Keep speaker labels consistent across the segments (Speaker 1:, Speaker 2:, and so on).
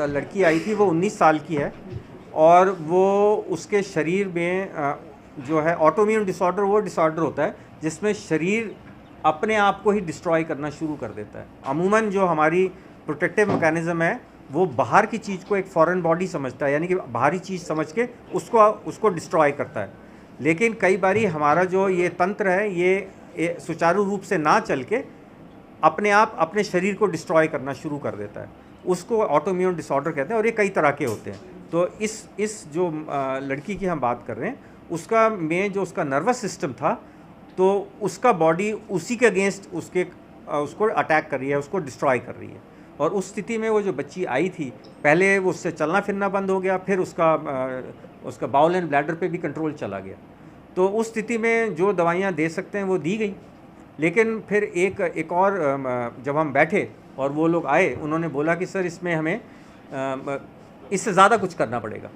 Speaker 1: लड़की आई थी वो 19 साल की है और वो उसके शरीर में जो है ऑटोइम्यून डिसऑर्डर वो डिसऑर्डर होता है जिसमें शरीर अपने आप को ही डिस्ट्रॉय करना शुरू कर देता है। अमूमन जो हमारी प्रोटेक्टिव मैकेनिज़्म है वो बाहर की चीज़ को एक फॉरेन बॉडी समझता है, यानी कि बाहरी चीज़ समझ के उसको डिस्ट्रॉय करता है। लेकिन कई बारी हमारा जो ये तंत्र है ये सुचारू रूप से ना चल के अपने आप अपने शरीर को डिस्ट्रॉय करना शुरू कर देता है। उसको ऑटोइम्यून डिसऑर्डर कहते हैं और ये कई तरह के होते हैं। तो इस जो लड़की की हम बात कर रहे हैं उसका में जो उसका नर्वस सिस्टम था तो उसका बॉडी उसी के अगेंस्ट उसको अटैक कर रही है, उसको डिस्ट्रॉय कर रही है। और उस स्थिति में वो जो बच्ची आई थी पहले वो उससे चलना फिरना बंद हो गया, फिर उसका बाउल एंड ब्लैडर पे भी कंट्रोल चला गया। तो उस स्थिति में जो दवाइयाँ दे सकते हैं वो दी गई। लेकिन फिर एक और जब हम बैठे और वो लोग आए उन्होंने बोला कि सर इसमें हमें इससे ज़्यादा कुछ करना पड़ेगा।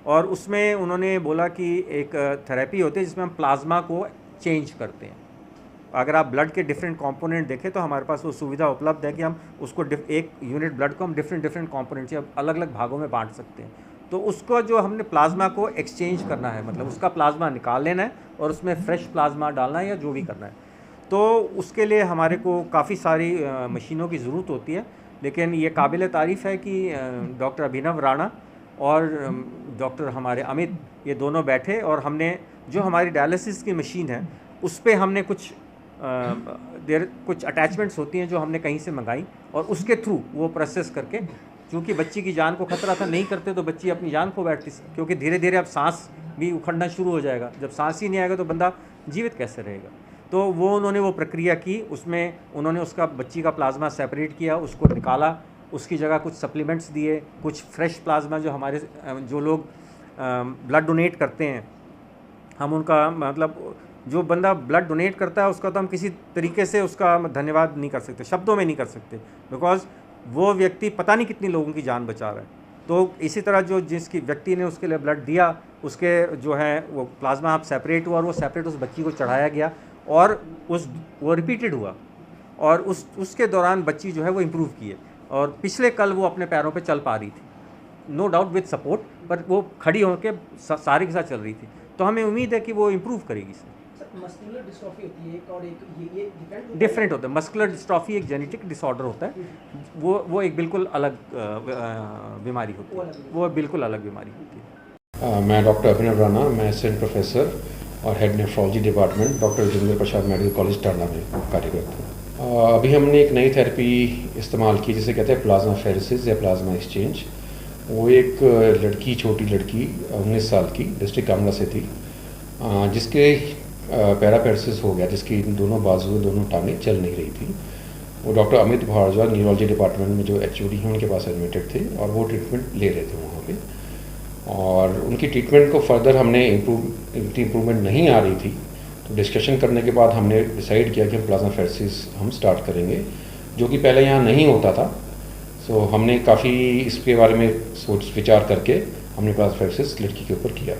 Speaker 1: और उसमें उन्होंने बोला कि एक थेरेपी होती है जिसमें हम प्लाज्मा को चेंज करते हैं। अगर आप ब्लड के डिफरेंट कंपोनेंट देखें तो हमारे पास वो सुविधा उपलब्ध है कि हम उसको एक यूनिट ब्लड को हम डिफरेंट कंपोनेंट्स या अलग अलग भागों में बांट सकते हैं। तो उसको जो हमने प्लाज्मा को एक्सचेंज करना है, मतलब उसका प्लाज्मा निकाल लेना है और उसमें फ्रेश प्लाज्मा डालना है या जो भी करना है। तो उसके लिए हमारे को काफ़ी सारी मशीनों की ज़रूरत होती है। लेकिन ये काबिल तारीफ़ है कि डॉक्टर अभिनव राणा और डॉक्टर हमारे अमित ये दोनों बैठे और हमने जो हमारी डायलिसिस की मशीन है उस पर हमने कुछ अटैचमेंट्स होती हैं जो हमने कहीं से मंगाई और उसके थ्रू वो प्रोसेस करके, क्योंकि बच्ची की जान को खतरा था, नहीं करते तो बच्ची अपनी जान खो बैठती, क्योंकि धीरे धीरे अब सांस भी उखड़ना शुरू हो जाएगा। जब सांस ही नहीं आएगा तो बंदा जीवित कैसे रहेगा। तो उन्होंने वो प्रक्रिया की, उसमें उन्होंने उसका बच्ची का प्लाज्मा सेपरेट किया, उसको निकाला, उसकी जगह कुछ सप्लीमेंट्स दिए, कुछ फ्रेश प्लाज्मा जो हमारे जो लोग ब्लड डोनेट करते हैं हम उनका मतलब जो बंदा ब्लड डोनेट करता है उसका तो हम किसी तरीके से उसका धन्यवाद नहीं कर सकते, शब्दों में नहीं कर सकते, बिकॉज़ वो व्यक्ति पता नहीं कितनी लोगों की जान बचा रहा है। तो इसी तरह जो जिसकी व्यक्ति ने उसके लिए ब्लड दिया उसके जो है वो प्लाज्मा आप सेपरेट हुआ और वो सेपरेट उस बच्ची को चढ़ाया गया और वो रिपीटेड हुआ और उसके दौरान बच्ची जो है वो इम्प्रूव की है और पिछले कल वो अपने पैरों पे चल पा रही थी, नो डाउट विद सपोर्ट, पर वो खड़ी होकर सारे के साथ चल रही थी। तो हमें उम्मीद है कि वो इम्प्रूव करेगी।
Speaker 2: मस्कुलर डिस्ट्रॉफी होती है एक और एक ये
Speaker 1: डिफरेंट होता है। मस्कुलर डिस्ट्रॉफी एक जेनेटिक डिसऑर्डर होता है, वो एक बिल्कुल अलग बीमारी होती है, वो बिल्कुल अलग बीमारी होती है।
Speaker 3: मैं डॉक्टर अभिनव राणा, मैं असिस्टेंट प्रोफेसर और head nephrology department doctor Rajendra Prasad medical college Tanda में कार्यरत हूँ। अभी हमने एक नई थेरेपी इस्तेमाल की जिसे कहते हैं प्लाज्मा फेरेसिस या प्लाज्मा एक्सचेंज। वो एक लड़की, छोटी लड़की 19 साल की डिस्ट्रिक्ट कांगड़ा से थी, जिसके पैरापेरेसिस हो गया, जिसकी दोनों बाजू दोनों टांगें चल नहीं रही थी। वो doctor Amit Bhardwaj neurology department में जो एचओडी हैं उनके पास एडमिटेड थे और वो ट्रीटमेंट ले रहे थे वहाँ पे। और उनकी ट्रीटमेंट को फर्दर हमने इम्प्रूवमेंट नहीं आ रही थी तो डिस्कशन करने के बाद हमने डिसाइड किया कि हम प्लाज्मा फेरेसिस हम स्टार्ट करेंगे, जो कि पहले यहाँ नहीं होता था। सो हमने काफ़ी इसके बारे में सोच विचार करके हमने प्लाज्मा फेरेसिस लड़की के ऊपर किया।